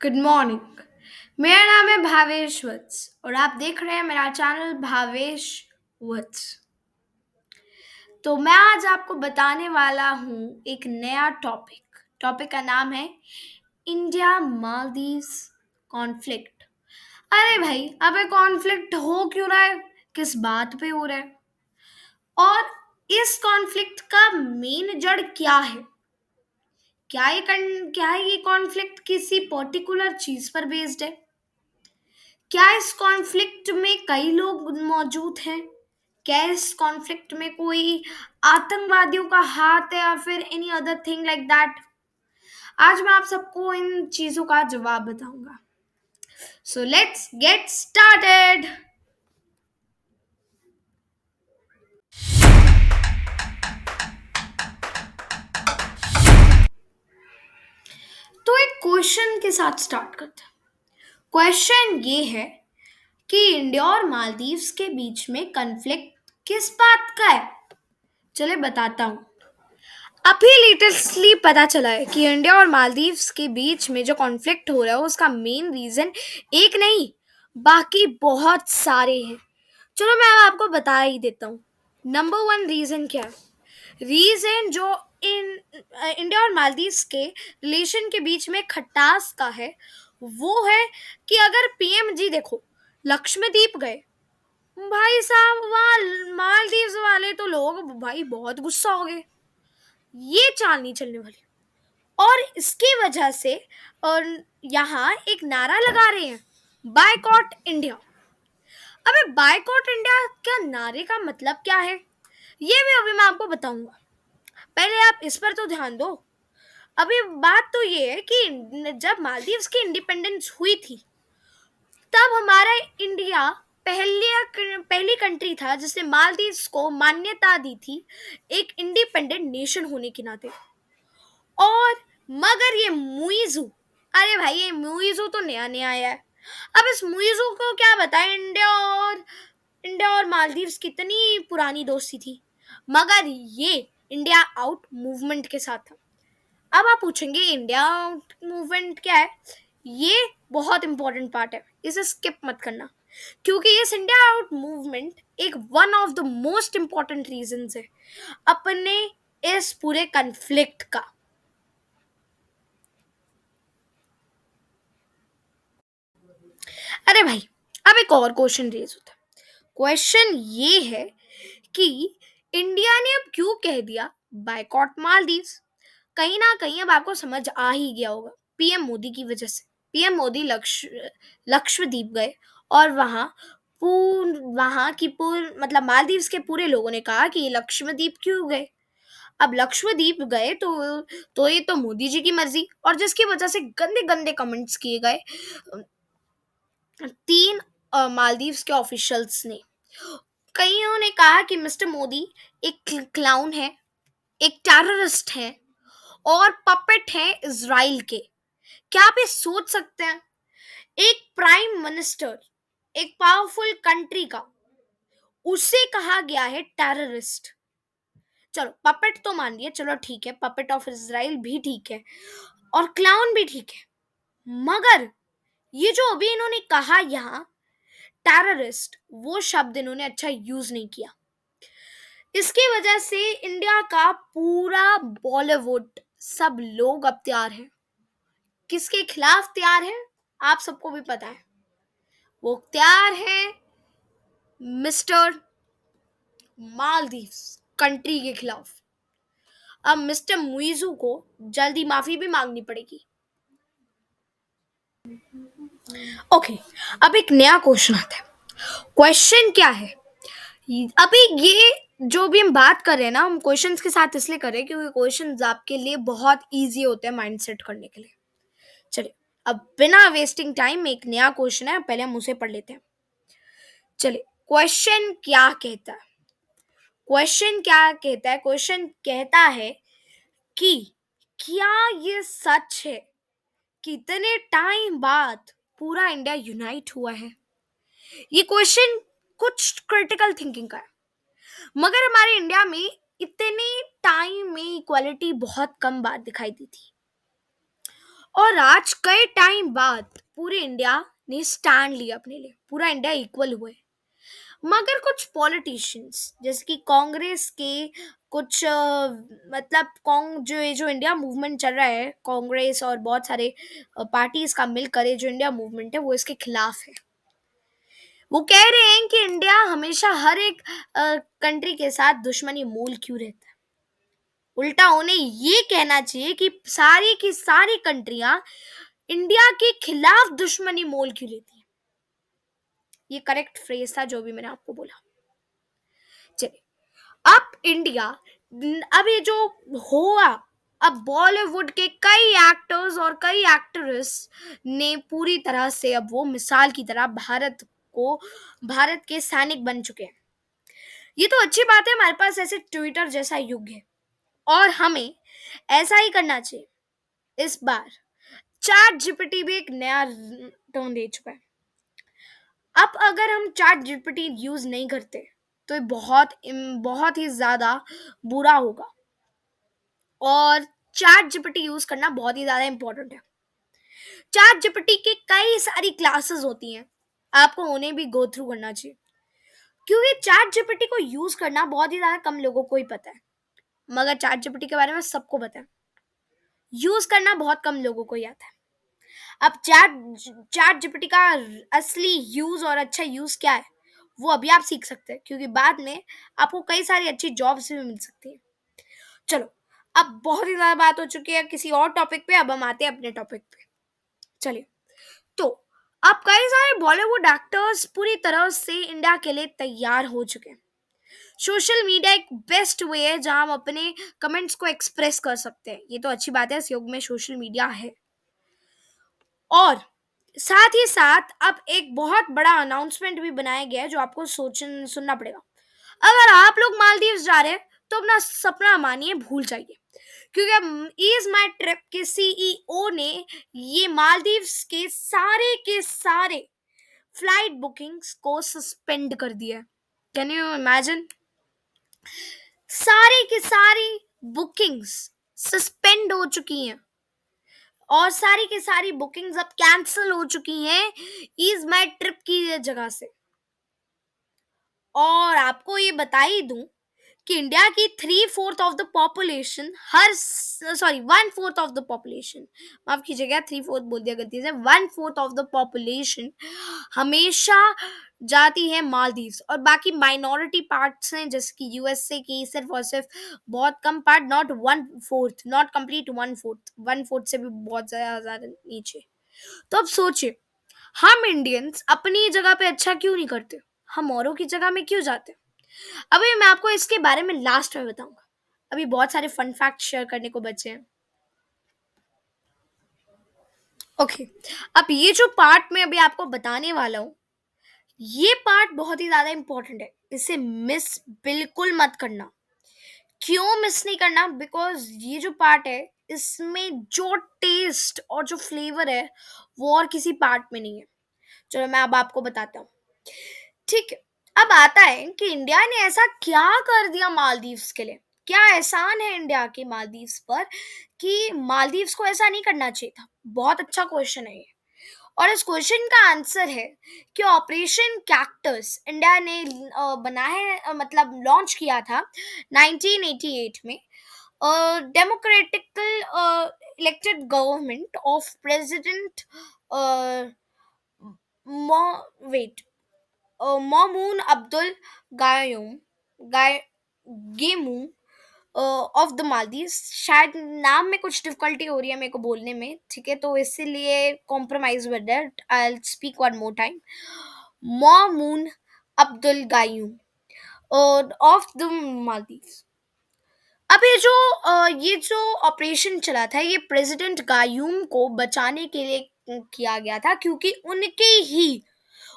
Good morning. मेरा नाम है भावेश वत्स और आप देख रहे हैं मेरा चैनल भावेश वत्स। तो मैं आज आपको बताने वाला हूँ एक नया टॉपिक। टॉपिक का नाम है इंडिया मालदीव्स कॉन्फ्लिक्ट। अरे भाई, अबे कॉन्फ्लिक्ट हो क्यों रहा है? किस बात पे हो रहा है? और इस कॉन्फ्लिक्ट का मेन जड़ क्या है? क्या है ये कॉन्फ्लिक्ट किसी पर्टिकुलर चीज पर बेस्ड है? क्या इस कॉन्फ्लिक्ट में कई लोग मौजूद हैं? क्या इस कॉन्फ्लिक्ट में कोई आतंकवादियों का हाथ है या फिर any other thing like that? आज मैं आप सबको इन चीजों का जवाब बताऊंगा। So let's get started. तो एक क्वेश्चन के साथ स्टार्ट करते हैं। क्वेश्चन ये है कि इंडिया और मालदीव्स के बीच में कॉन्फ्लिक्ट किस बात का है? चले बताता हूँ। अभी लेटेस्टली पता चला है कि इंडिया और मालदीव्स के बीच में जो कॉन्फ्लिक्ट हो रहा है उसका मेन रीजन एक नहीं, बाकी बहुत सारे हैं। चलो मैं अब आपको बता ही देता हूँ। नंबर वन रीजन क्या है? रीजन जो इन इंडिया और मालदीव्स के रिलेशन के बीच में खटास का है वो है कि अगर पीएम जी देखो लक्षद्वीप गए, भाई साहब वहाँ मालदीव्स वाले तो लोग भाई बहुत गुस्सा हो गए। ये चाल नहीं चलने वाली। और इसकी वजह से और यहाँ एक नारा लगा रहे हैं, बायकॉट इंडिया। अबे बायकॉट इंडिया क्या नारे का मतलब क्या है? ये भी अभी मैं आपको बताऊंगा। पहले आप इस पर तो ध्यान दो। अभी बात तो ये है कि जब मालदीव्स की इंडिपेंडेंस हुई थी तब हमारा इंडिया पहली कंट्री था जिसने मालदीव्स को मान्यता दी थी एक इंडिपेंडेंट नेशन होने के नाते। और मगर ये मुइज़ू, अरे भाई ये मुइज़ू तो नया नया आया है। अब इस मुइज़ू को क्या बताएं, इंडिया और मालदीव्स कितनी पुरानी दोस्ती थी, मगर ये इंडिया आउट मूवमेंट के साथ था। अब आप पूछेंगे इंडिया आउट मूवमेंट क्या है? ये बहुत इंपॉर्टेंट पार्ट है, इसे स्किप मत करना, क्योंकि इस इंडिया आउट मूवमेंट एक one of the most important reasons है अपने इस पूरे कन्फ्लिक्ट का। अरे भाई, अब एक और क्वेश्चन रेज होता है। क्वेश्चन ये है कि इंडिया ने अब क्यों कह दिया बायकॉट मालदीव्स? कहीं ना कहीं अब आपको समझ आ ही गया होगा, पीएम मोदी की वजह से। पीएम मोदी लक्षद्वीप गए और वहां की मतलब मालदीव्स के पूरे लोगों ने कहा कि ये लक्षद्वीप क्यों गए। अब लक्षद्वीप गए तो ये तो मोदी जी की मर्जी, और जिसकी वजह से गंदे गंदे कमेंट्स किए गए तीन मालदीव्स के ऑफिशियल्स ने। कईयों ने कहा कि मिस्टर मोदी एक क्लाउन है, एक टेररिस्ट है और पपेट है इजराइल के। क्या आप ये सोच सकते हैं? एक प्राइम मिनिस्टर, एक पावरफुल कंट्री का, उसे कहा गया है टेररिस्ट। चलो पपेट तो मान लिया, चलो ठीक है, पपेट ऑफ इजराइल भी ठीक है और क्लाउन भी ठीक है, मगर ये जो अभी इन्होंने कहा यहाँ टेररिस्ट, वो शब्द इन्होंने अच्छा यूज नहीं किया। इसकी वजह से इंडिया का पूरा बॉलीवुड सब लोग अब तैयार हैं। किसके खिलाफ तैयार हैं? आप सबको भी पता है, वो तैयार है मिस्टर मालदीव्स कंट्री के खिलाफ। अब मिस्टर मुइजू को जल्दी माफी भी मांगनी पड़ेगी। ओके, अब एक नया क्वेश्चन आता है। क्वेश्चन क्या है? अभी ये जो भी हम बात कर रहे हैं ना, हम क्वेश्चंस के साथ इसलिए कर रहे हैं क्योंकि क्वेश्चंस आपके लिए बहुत इजी होते हैं माइंड सेट करने के लिए। चलिए, अब बिना वेस्टिंग टाइम एक नया क्वेश्चन है, पहले हम उसे पढ़ लेते हैं। चलिए, क्वेश्चन क्या कहता है? क्वेश्चन कहता है कि क्या ये सच है कि इतने टाइम बाद पूरा इंडिया यूनाइट हुआ है? ये क्वेश्चन कुछ क्रिटिकल थिंकिंग का है, मगर हमारे इंडिया में इतने टाइम में इक्वालिटी बहुत कम बार दिखाई दी थी। और आज कई टाइम बाद पूरे इंडिया ने स्टैंड लिया अपने लिए, पूरा इंडिया इक्वल हुए। मगर कुछ पॉलिटिशियंस जैसे कि कांग्रेस के कुछ मतलब जो ये जो इंडिया मूवमेंट चल रहा है, कांग्रेस और बहुत सारे पार्टीज का मिलकर ये जो इंडिया मूवमेंट है वो इसके खिलाफ है। वो कह रहे हैं कि इंडिया हमेशा हर एक कंट्री के साथ दुश्मनी मूल क्यों रहता है। उल्टा उन्हें ये कहना चाहिए कि सारी की सारी कंट्रियां इंडिया के खिलाफ दुश्मनी मोल क्यों लेती है। ये करेक्ट फ्रेज था जो भी मैंने आपको बोला। चलिए, अब इंडिया अब ये जो हुआ, अब बॉलीवुड के कई एक्टर्स और कई एक्ट्रेस ने पूरी तरह से अब वो मिसाल की तरह को भारत के सैनिक बन चुके हैं। ये तो अच्छी बात है, हमारे पास ऐसे ट्विटर जैसा युग है और हमें ऐसा ही करना चाहिए। इस बार चैट जीपीटी भी एक नया टर्न दे चुका है। अब अगर हम चैट जीपीटी यूज नहीं करते तो ये बहुत ही ज्यादा बुरा होगा। और चैट जीपीटी यूज करना बहुत ही ज्यादा इंपॉर्टेंट है। चैट जीपीटी की कई सारी क्लासेस होती हैं, आपको उन्हें भी गो थ्रू करना चाहिए, क्योंकि चैट जीपीटी को यूज करना बहुत ही ज्यादा कम लोगों को ही पता है। मगर चैट जीपीटी के बारे में सबको पता है, यूज करना बहुत कम लोगों को ही आता है। अब चैट जीपीटी का असली यूज और अच्छा यूज क्या है वो अभी आप सीख सकते हैं, क्योंकि बाद में आपको कई सारी अच्छी जॉब्स भी मिल सकती हैं। चलो, अब बहुत ही ज्यादा बात हो चुकी है किसी और टॉपिक पे, अब हम आते हैं अपने टॉपिक पे। चलिए, तो अब कई सारे बॉलीवुड एक्टर्स पूरी तरह से इंडिया के लिए तैयार हो चुके हैं। सोशल मीडिया एक बेस्ट वे है जहां हम अपने कमेंट्स को एक्सप्रेस कर सकते हैं। ये तो अच्छी बात है, इस युग में सोशल मीडिया है। और साथ ही साथ अब एक बहुत बड़ा अनाउंसमेंट भी बनाया गया है जो आपको सुनना पड़ेगा। अगर आप लोग मालदीव्स जा रहे हैं तो अपना सपना मानिए भूल जाइए, क्योंकि अब ईज माई ट्रिप के सीईओ ने ये मालदीव्स के सारे फ्लाइट बुकिंग्स को सस्पेंड कर दिया है। कैन यू इमेजिन, सारी की सारी बुकिंग्स सस्पेंड हो चुकी हैं और सारी की सारी बुकिंग्स अब कैंसिल हो चुकी हैं ईज माई ट्रिप की जगह से। और आपको ये बता ही दूं कि इंडिया की 3/4 of the population her sorry 1/4 of the population, माफ कीजिएगा 3/4 बोल दिया गलती से, 1/4 ऑफ द पॉपुलेशन हमेशा जाती है मालदीव्स। और बाकी माइनॉरिटी पार्ट्स हैं जैसे कि यूएसए की सिर्फ और सिर्फ बहुत कम पार्ट, नॉट 1/4, नॉट कंप्लीट 1/4, 1/4 से भी बहुत ज्यादा नीचे। तो अब सोचिए, हम इंडियंस अपनी जगह पे अच्छा क्यों नहीं करते, हम औरों की जगह में क्यों जाते। अभी मैं आपको इसके बारे में लास्ट में बताऊंगा, अभी बहुत सारे फन फैक्ट शेयर करने को बचे हैं। ओके, अब ये जो पार्ट मैं अभी आपको बताने वाला हूँ, ये पार्ट बहुत ही ज्यादा इंपॉर्टेंट है, इसे मिस बिल्कुल मत करना। क्यों मिस नहीं करना, बिकॉज ये जो पार्ट है इसमें जो टेस्ट और जो फ्लेवर है वो और किसी पार्ट में नहीं है। चलो मैं अब आपको बताता हूँ। ठीक है, अब आता है कि इंडिया ने ऐसा क्या कर दिया मालदीव्स के लिए, क्या एहसान है इंडिया के मालदीव्स पर कि मालदीव्स को ऐसा नहीं करना चाहिए था। बहुत अच्छा क्वेश्चन है ये, और इस क्वेश्चन का आंसर है कि ऑपरेशन कैक्टस इंडिया ने बना है, मतलब लॉन्च किया था 1988 में। Democratical elected government of president वेट मॉमून अब्दुल गायूम गाय गेमू ऑफ द मालदीव्स। शायद नाम में कुछ डिफिकल्टी हो रही है मेरे को बोलने में, ठीक है, तो इसीलिए compromise with that, I will speak one more time. Maumoon Abdul Gayoom of the Maldives. अब ये जो ऑपरेशन चला था ये प्रेसिडेंट गायूम को बचाने के लिए किया गया था, क्योंकि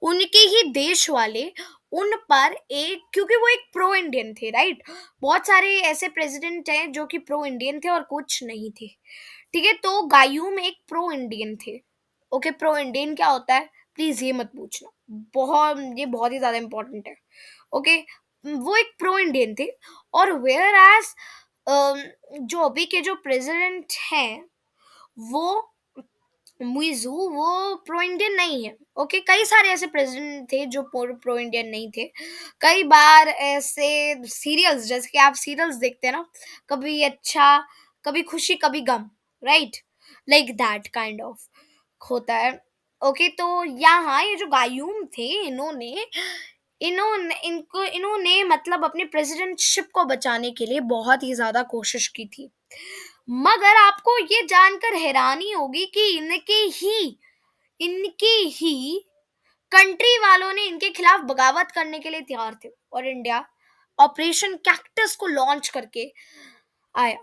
उनके ही देश वाले उन पर एक, क्योंकि वो एक प्रो इंडियन थे, राइट। बहुत सारे ऐसे प्रेसिडेंट हैं जो कि प्रो इंडियन थे और कुछ नहीं थे, ठीक है। तो गायूम एक प्रो इंडियन थे। ओके, प्रो इंडियन क्या होता है प्लीज ये मत पूछना, ये बहुत ही ज्यादा इंपॉर्टेंट है। ओके, वो एक प्रो इंडियन थे। और वेयर एज जो अभी के जो प्रेसिडेंट हैं वो मुइज़ू वो प्रो इंडियन नहीं है। ओके, कई सारे ऐसे प्रेसिडेंट थे जो प्रो इंडियन नहीं थे। कई बार ऐसे सीरियल्स, जैसे कि आप सीरियल्स देखते हैं ना, कभी अच्छा, Kabhi Khushi, Kabhie Gham, right? Like that kind of होता है। ओके, तो यहाँ ये जो गायूम थे, इन्होंने मतलब अपने प्रेसिडेंटशिप को बचाने के लिए बहुत ही ज़्यादा कोशिश की थी। मगर आपको ये जानकर हैरानी होगी कि इनकी ही कंट्री वालों ने इनके खिलाफ बगावत करने के लिए तैयार थे, और इंडिया ऑपरेशन कैक्टस को लॉन्च करके आया।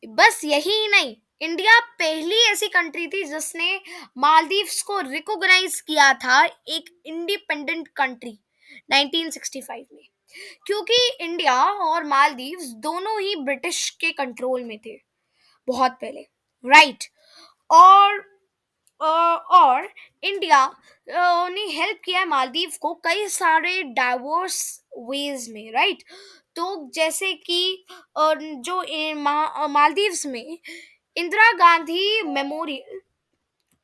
बस यही नहीं, इंडिया पहली ऐसी कंट्री थी जिसने मालदीव्स को रिकॉग्नाइज किया था एक इंडिपेंडेंट कंट्री 1965 में, क्योंकि इंडिया और मालदीव्स दोनों ही ब्रिटिश के कंट्रोल में थे बहुत पहले, राइट? और और इंडिया ने हेल्प किया है मालदीव को कई सारे डाइवर्स वेज में, राइट? तो जैसे कि जो मालदीव्स में इंदिरा गांधी मेमोरियल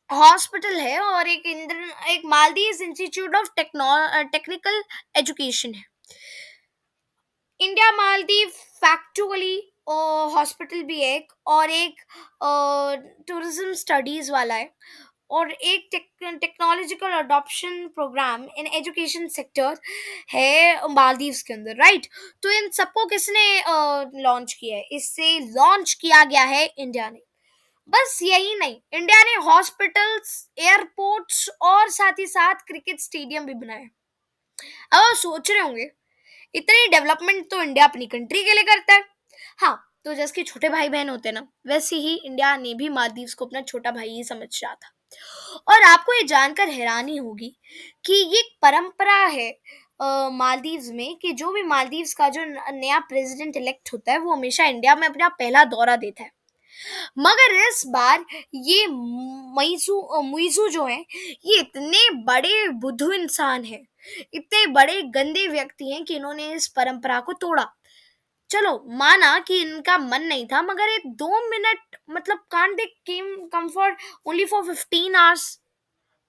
हॉस्पिटल है, और एक Maldives institute of technical education है। इंडिया मालदीव फैक्चुअली हॉस्पिटल भी है एक, और एक टूरिज्म स्टडीज वाला है, और एक technological adoption programme in education sector है मालदीव्स के अंदर, राइट? तो इन सबको किसने लॉन्च किया है? इससे लॉन्च किया गया है इंडिया ने। बस यही नहीं, इंडिया ने हॉस्पिटल्स, एयरपोर्ट्स और साथ ही साथ क्रिकेट स्टेडियम भी बनाए। अब आप सोच रहे होंगे, इतनी डेवलपमेंट तो इंडिया अपनी कंट्री के लिए करता है। हाँ, तो जैसे कि छोटे भाई बहन होते हैं ना, वैसे ही इंडिया ने भी मालदीव्स को अपना छोटा भाई ही समझ रहा था। और आपको ये जानकर हैरानी होगी कि ये एक परंपरा है मालदीव्स में, कि जो भी मालदीव्स का जो नया प्रेसिडेंट इलेक्ट होता है वो हमेशा इंडिया में अपना पहला दौरा देता है। मगर इस बार ये मुइज़ू जो है, ये इतने बड़े बुद्धू इंसान हैं, इतने बड़े गंदे व्यक्ति हैं कि इन्होंने इस परंपरा को तोड़ा। चलो, माना कि इनका मन नहीं था, मगर एक 2 मिनट मतलब can't they came come for only for 15 hours,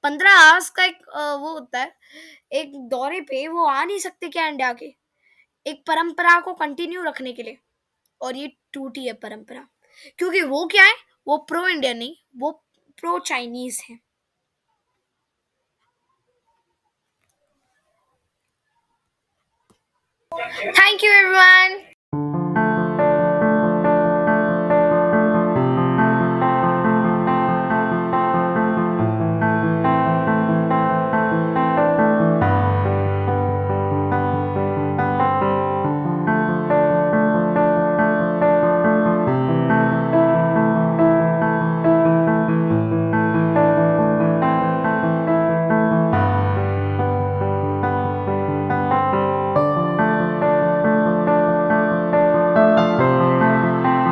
15 hours का एक वो होता है, एक दौरे पे वो आ नहीं सकते क्या इंडिया के, एक परंपरा को कंटिन्यू रखने के लिए? और ये टूटी है परंपरा, क्योंकि वो क्या है, वो प्रो इंडियन नहीं, वो प्रो चाइनीज है। Thank you everyone.